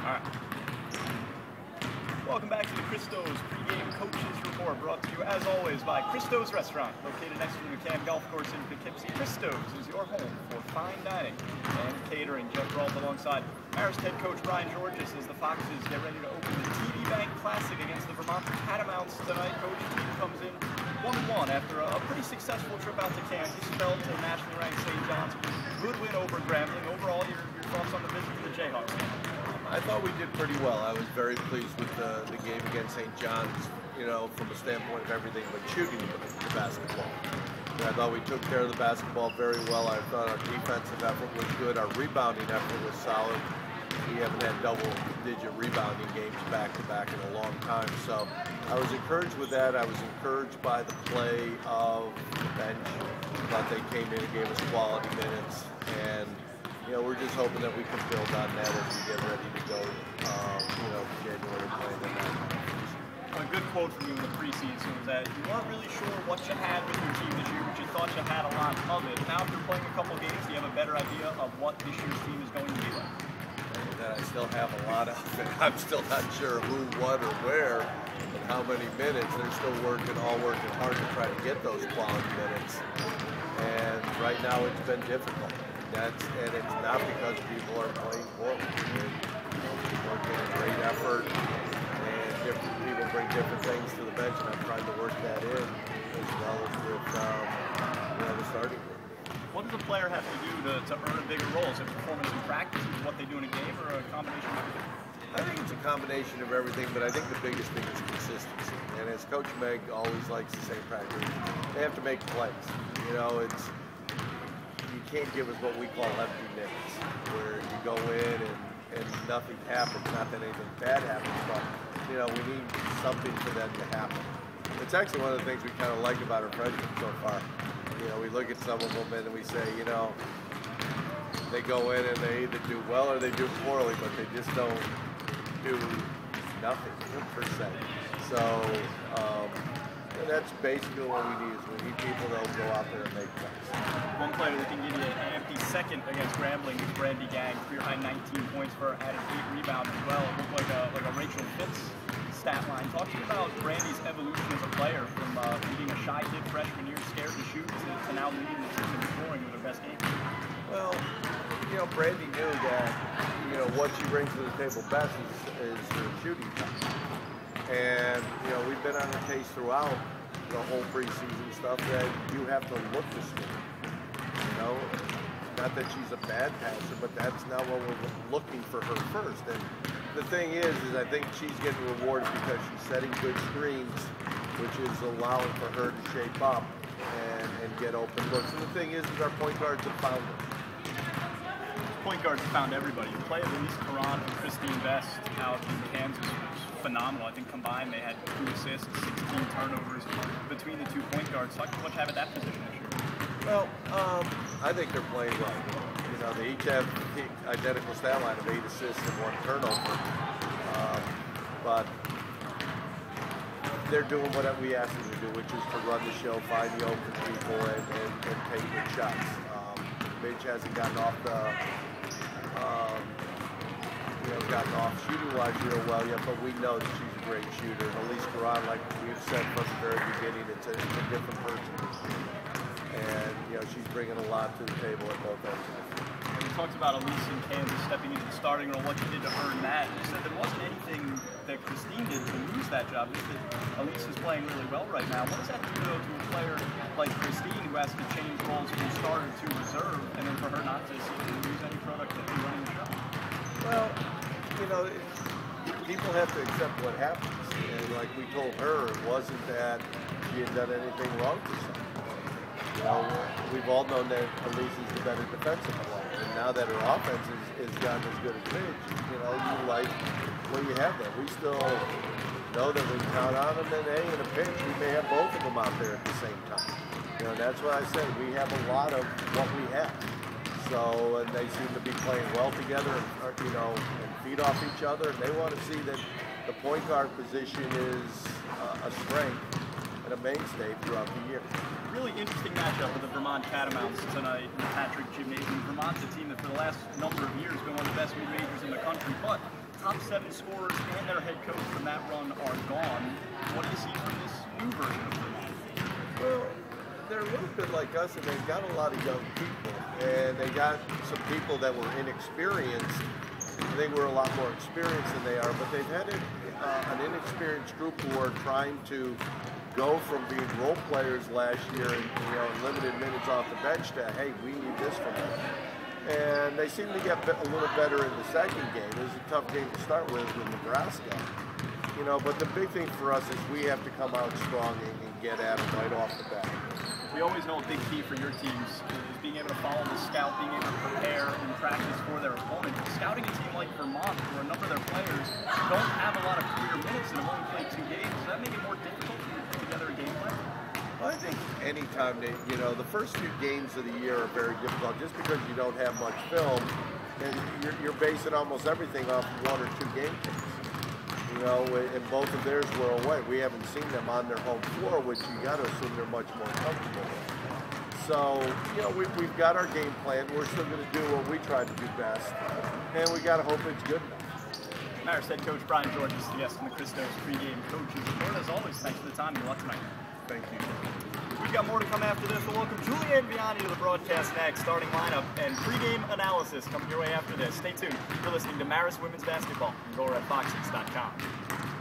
All right. Welcome back to the Christo's pregame coaches report, brought to you as always by Christo's Restaurant, located next to the McCann Golf Course in Poughkeepsie. Christo's is your home for fine dining and catering. Geoff Brault alongside Marist head coach Brian Giorgis as the Foxes get ready to open the TD Bank Classic against the Vermont Catamounts tonight. Coach, the team comes in 1-1 after a pretty successful trip out to Kansas, fell to nationally ranked St. John's. Good win over Grambling. Overall, your thoughts on the visit to the Jayhawks? I thought we did pretty well. I was very pleased with the game against St. John's, you know, from a standpoint of everything but shooting the basketball. And I thought we took care of the basketball very well. I thought our defensive effort was good. Our rebounding effort was solid. We haven't had double-digit rebounding games back-to-back in a long time. So I was encouraged with that. I was encouraged by the play of the bench. I thought they came in and gave us quality minutes. And you know, we're just hoping that we can build on that as we get ready to go, you know, January playing the night. A good quote from you in the preseason was that you weren't really sure what you had with your team this year, but you thought you had a lot of it. Now, after playing a couple games, do you have a better idea of what this year's team is going to be like? That I still have a lot of it. I'm still not sure who, what, or where, and how many minutes. They're still all working hard to try to get those quality minutes. And right now, it's been difficult. And it's not because people are playing poorly. People are getting great effort, and different people bring different things to the bench, and I'm trying to work that in as well as with you know, the starting group. What does a player have to do to earn a bigger role? Is it performance in practice? Is it what they do in a game, or a combination of everything? I think it's a combination of everything, but I think the biggest thing is consistency. And as Coach Meg always likes to say in practice, they have to make plays. You know, you can't give us what we call empty minutes, where you go in and nothing happens. Not that anything bad happens, but you know, we need something for them to happen. It's actually one of the things we kind of like about our freshmen so far. You know, we look at some of them and we say, you know, they go in and they either do well or they do poorly, but they just don't do nothing per se. So that's basically what we need. Is we need people that will go out there and make plays. One player that can give you an empty second against Grambling is Brandy Gang. Career high 19 points for added 8 rebounds as well. It looked like a Rachel Fitz stat line. Talk to me about Brandy's evolution as a player from being a shy kid freshman year, scared to shoot, to now leading the team and scoring with her best game. Well, you know, Brandy knew that, you know, what she brings to the table best is her shooting touch. And, you know, we've been on her case throughout the whole preseason stuff that you have to look to score. You know, not that she's a bad passer, but that's not what we're looking for her first. And the thing is I think she's getting rewarded because she's setting good screens, which is allowing for her to shape up and get open looks. And the thing is our point guards have found her. Point guards have found everybody. The play of Elise Caron and Christine Best out in Kansas was phenomenal. I think combined they had 2 assists, 16 turnovers between the 2 point guards. Talk about having that position this year. Well, I think they're playing well. You know, they each have identical stat line of 8 assists and 1 turnover. But they're doing what we asked them to do, which is to run the show, find the open people, and take good shots. Midge hasn't gotten off shooting-wise real well yet, but we know that she's a great shooter. And Elise Caron, like we've said from the very beginning, it's a different person. And, you know, she's bringing a lot to the table at both ends. You talked about Elise in Kansas stepping into the starting role, what you did to earn that. You said there wasn't anything that Christine did to lose that job. Just that Elise is playing really well right now. What does that do to a player like Christine who has to change roles from starter to reserve, and then for her not to lose any productivity running the show? Well, you know, people have to accept what happens. And like we told her, it wasn't that she had done anything wrong to something. You know, we've all known that Elise is the better defensive player. And now that her offense is gotten as good as Midge, you know, you like what you have there. We still know that we count on them, and hey, in a pinch, we may have both of them out there at the same time. You know, that's what I said. We have a lot of what we have. So, and they seem to be playing well together, and, you know, and feed off each other. And they want to see that the point guard position is a strength and a mainstay throughout the year. Really interesting matchup with the Vermont Catamounts tonight in the Patrick Gymnasium. Vermont's a team that for the last number of years has been one of the best mid-majors in the country, but top 7 scorers and their head coach from that run are gone. What do you see from this new version of Vermont? Well, they're a little bit like us, and they've got a lot of young people, and they got some people that were inexperienced. I think we're a lot more experienced than they are, but they've had an inexperienced group who are trying to go from being role players last year and limited minutes off the bench to, hey, we need this from them. And they seem to get a little better in the second game. It was a tough game to start with Nebraska. But the big thing for us is we have to come out strong and get at them right off the bat. We always know a big key for your teams is being able to follow the scout, being able to prepare and practice for their opponent. Scouting a team like Vermont, where a number of their players don't have a lot of career minutes and have only played 2 games, does that make it more difficult to put together a game plan? Well, I think anytime the first few games of the year are very difficult just because you don't have much film, and you're basing almost everything off 1 or 2 game tapes. And both of theirs were away. We haven't seen them on their home floor, which you got to assume they're much more comfortable with. So, we've got our game plan. We're still going to do what we try to do best, and we got to hope it's good enough. Marist head coach Brian Giorgis, the guest on the Christos pregame coaches report. As always, thanks for the time and your luck tonight. Thank you. We've got more to come after this. We'll welcome Giulian Viani to the broadcast next. Starting lineup and pregame analysis coming your way after this. Stay tuned. You're listening to Marist Women's Basketball on GoRedFoxes.com.